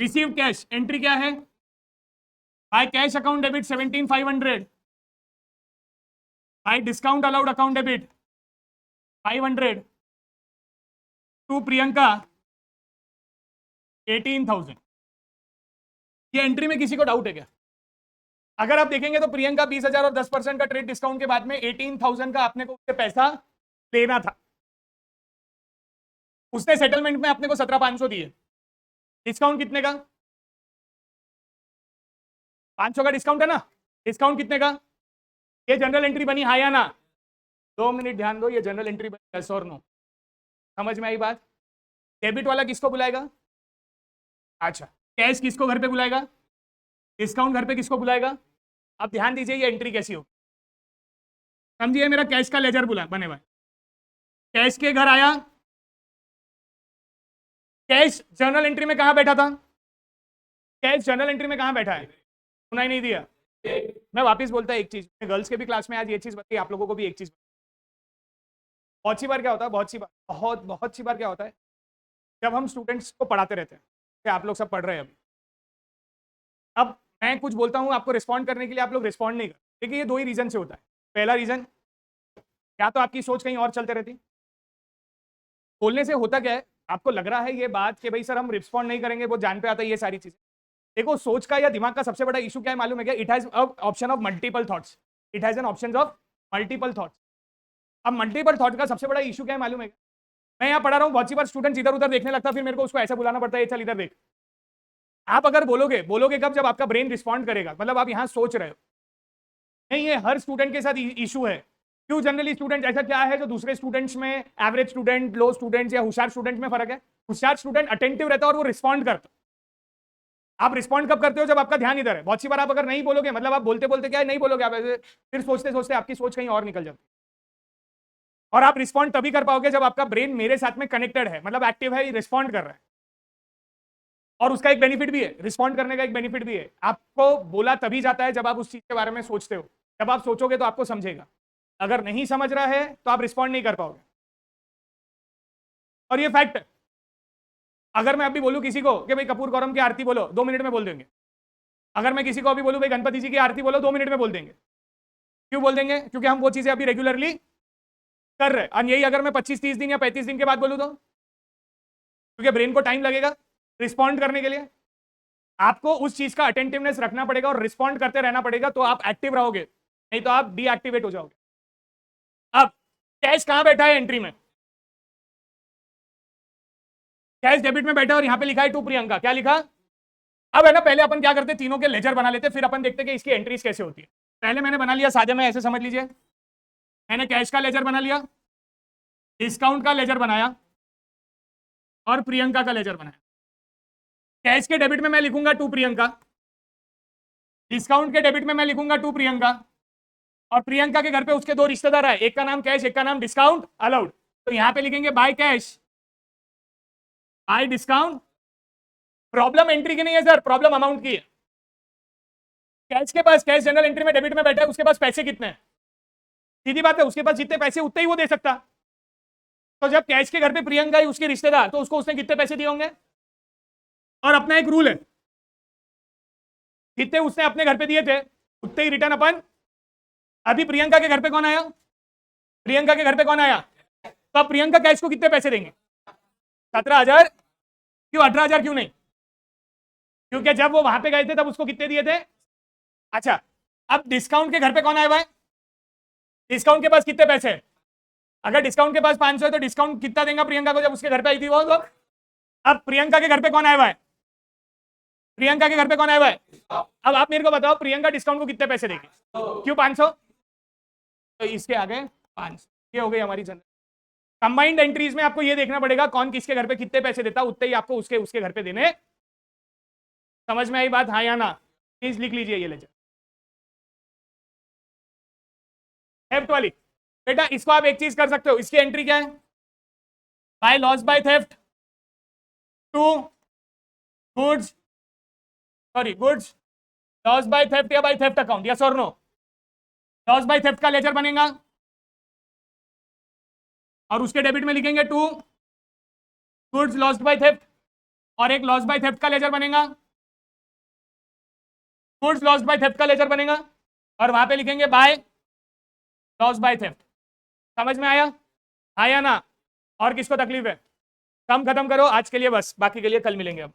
Receive cash, entry क्या है? By cash account debit 17,500, by discount allowed account debit 500, to Priyanka 18,000। ये entry में किसी को डाउट है क्या? अगर आप देखेंगे तो प्रियंका 20,000 और 10% का ट्रेड डिस्काउंट के बाद में 18,000 का आपने को उससे पैसा लेना था। उसने सेटलमेंट में आपने को 17,500 दिए। डिस्काउंट कितने का? 500 का डिस्काउंट है ना। डिस्काउंट कितने का? ये जनरल एंट्री बनी, हाँ या ना? 2 मिनट ध्यान दो, ये जनरल एंट्री बनी, यस और नो? समझ में आई बात? डेबिट वाला किसको बुलाएगा? अच्छा, कैश किसको घर पे बुलाएगा? डिस्काउंट घर पे किसको बुलाएगा? अब ध्यान दीजिए ये एंट्री कैसी हो, समझिए। मेरा कैश का लेजर बुला बने हुआ है, कैश के घर आया, कैश जर्नल एंट्री में कहां बैठा था? कैश जर्नल एंट्री में कहां बैठा है? सुनाई नहीं दिया? मैं वापस बोलता एक चीज, गर्ल्स के भी क्लास में आज ये चीज बताई, आप लोगों को भी एक चीज। बहुत सी बार क्या होता है, बहुत सी बार क्या होता है, जब हम स्टूडेंट्स को पढ़ाते रहते हैं, आप लोग सब पढ़ रहे हैं अभी, अब मैं कुछ बोलता हूं आपको रिस्पॉन्ड करने के लिए, आप लोग रिस्पॉन्ड नहीं करते। देखिए ये दो ही रीजन से होता है। पहला रीजन, या तो आपकी सोच कहीं और चलते रहती, बोलने से होता क्या है, आपको लग रहा है ये बात कि भाई सर हम रिस्पॉन्ड नहीं करेंगे, वो जान पे आता है ये सारी चीजें। देखो सोच का या दिमाग का सबसे बड़ा इशू क्या है मालूम है क्या? It has option of multiple thoughts, it has an option of multiple thoughts. अब मल्टीपल थॉट का सबसे बड़ा इशू क्या है मालूम है क्या? मैं यहाँ पढ़ा रहा हूँ, बहुत सी बार स्टूडेंट इधर उधर देखने लगता, फिर मेरे को उसको ऐसा बुलाना पड़ता है, चल इधर देख। आप अगर बोलोगे बोलोगे कब? जब आपका ब्रेन रिस्पॉन्ड करेगा, मतलब आप यहाँ सोच रहे हो। नहीं, ये हर स्टूडेंट के साथ इशू है। क्यों? जनरली स्टूडेंट ऐसा क्या है जो दूसरे स्टूडेंट्स में, एवरेज स्टूडेंट, लो स्टूडेंट्स या होशियार स्टूडेंट में फर्क है? होशियार स्टूडेंट अटेंटिव रहता है और वो रिस्पॉन्ड करता है। आप रिस्पॉन्ड कब करते हो? जब आपका ध्यान इधर है। बहुत सी बार आप अगर नहीं बोलोगे, मतलब आप बोलते बोलते क्या है, नहीं बोलोगे, आप ऐसे फिर सोचते सोचते आपकी सोच कहीं और निकल जाती है। और आप रिस्पॉन्ड तभी कर पाओगे जब आपका ब्रेन मेरे साथ में कनेक्टेड है, मतलब एक्टिव है, रिस्पॉन्ड कर रहा है। और उसका एक बेनिफिट भी है, रिस्पॉन्ड करने का एक बेनिफिट भी है, आपको बोला तभी जाता है जब आप उस चीज के बारे में सोचते हो। जब आप सोचोगे तो आपको समझेगा, अगर नहीं समझ रहा है तो आप रिस्पॉन्ड नहीं कर पाओगे। और ये फैक्ट है। अगर मैं अभी बोलूं किसी को कि भाई कपूर गौरम की आरती बोलो, 2 मिनट में बोल देंगे। अगर मैं किसी को अभी बोलूं भाई गणपति जी की आरती बोलो, 2 मिनट में बोल देंगे। क्यों बोल देंगे? क्योंकि हम वो चीजें अभी रेगुलरली कर रहे हैं। और यही अगर मैं 25-30 दिन या 35 दिन के बाद बोलूं तो, क्योंकि ब्रेन को टाइम लगेगा रिस्पॉन्ड करने के लिए। आपको उस चीज का अटेंटिवनेस रखना पड़ेगा और रिस्पॉन्ड करते रहना पड़ेगा, तो आप एक्टिव रहोगे, नहीं तो आप डीएक्टिवेट हो जाओगे। अब कैश कहां बैठा है एंट्री में? कैश डेबिट में बैठा है और यहां पे लिखा है टू प्रियंका। क्या लिखा? अब है ना, पहले अपन क्या करते, तीनों के लेजर बना लेते, फिर अपन देखते कि इसकी एंट्रीज कैसे होती है। पहले मैंने बना लिया सादे में, ऐसे समझ लीजिए, मैंने कैश का लेजर बना लिया, डिस्काउंट का लेजर बनाया और प्रियंका का लेजर बनाया। कैश के डेबिट में मैं लिखूंगा टू प्रियंका, डिस्काउंट के डेबिट में मैं लिखूंगा टू प्रियंका, और प्रियंका के घर पे उसके दो रिश्तेदार है, एक का नाम कैश, एक का नाम डिस्काउंट अलाउड। तो यहां पे लिखेंगे by cash, bye discount. Problem entry की नहीं है सर, प्रॉब्लम अमाउंट की है। कैश के पास, कैश जनरल एंट्री में डेबिट में बैठा है, उसके पास पैसे कितने हैं? सीधी बात है, उसके पास जितने पैसे उतने ही वो दे सकता। तो जब कैश के घर पे प्रियंका ही उसके रिश्तेदार, तो उसको उसने कितने पैसे दिए होंगे? और अपना एक रूल है, जितने उसने अपने घर पे दिए थे उतने ही रिटर्न अपन। अभी प्रियंका के घर पे कौन आया? प्रियंका के घर पे कौन आया? तो अब प्रियंका कैश को कितने पैसे देंगे? 17,000। क्यों 18,000 क्यों नहीं? क्योंकि जब वो वहां पे गए थे तब उसको कितने दिए थे? अच्छा, अब डिस्काउंट के घर पे कौन आया हुआ है? डिस्काउंट के पास कितने पैसे हैं? अगर डिस्काउंट के पास 500 है तो डिस्काउंट कितना देगा प्रियंका को जब उसके घर पे आई थी वो? तो अब प्रियंका के घर पे कौन आया हुआ है? प्रियंका के घर पे कौन आया हुआ है? अब आप मेरे को बताओ, प्रियंका डिस्काउंट को कितने पैसे देगी? क्यों 500? तो इसके आगे 500। ये हो गई हमारी जनरल कंबाइंड एंट्रीज में। आपको ये देखना पड़ेगा कौन किसके घर पे कितने पैसे देता, उतने ही आपको उसके उसके घर पे देने। समझ में आई बात, हाँ या ना? प्लीज लिख लीजिए ये लेजर। थेफ्ट वाली बेटा, इसको आप एक चीज कर सकते हो, इसकी एंट्री क्या है? By loss by theft to goods, sorry goods loss by theft या बाय थेफ्ट अकाउंट, यस और नो? लॉस बाय थेफ्ट का लेजर बनेगा और उसके डेबिट में लिखेंगे to goods lost by theft. और एक लॉस बाय थेफ्ट का लेजर बनेगा, गुड्स लॉस बाय थेफ्ट का लेजर बनेगा, और वहां पे लिखेंगे बाय लॉस बाय थेफ्ट। समझ में आया? आया ना? और किसको तकलीफ है? कम खत्म करो आज के लिए, बस बाकी के लिए कल मिलेंगे अब।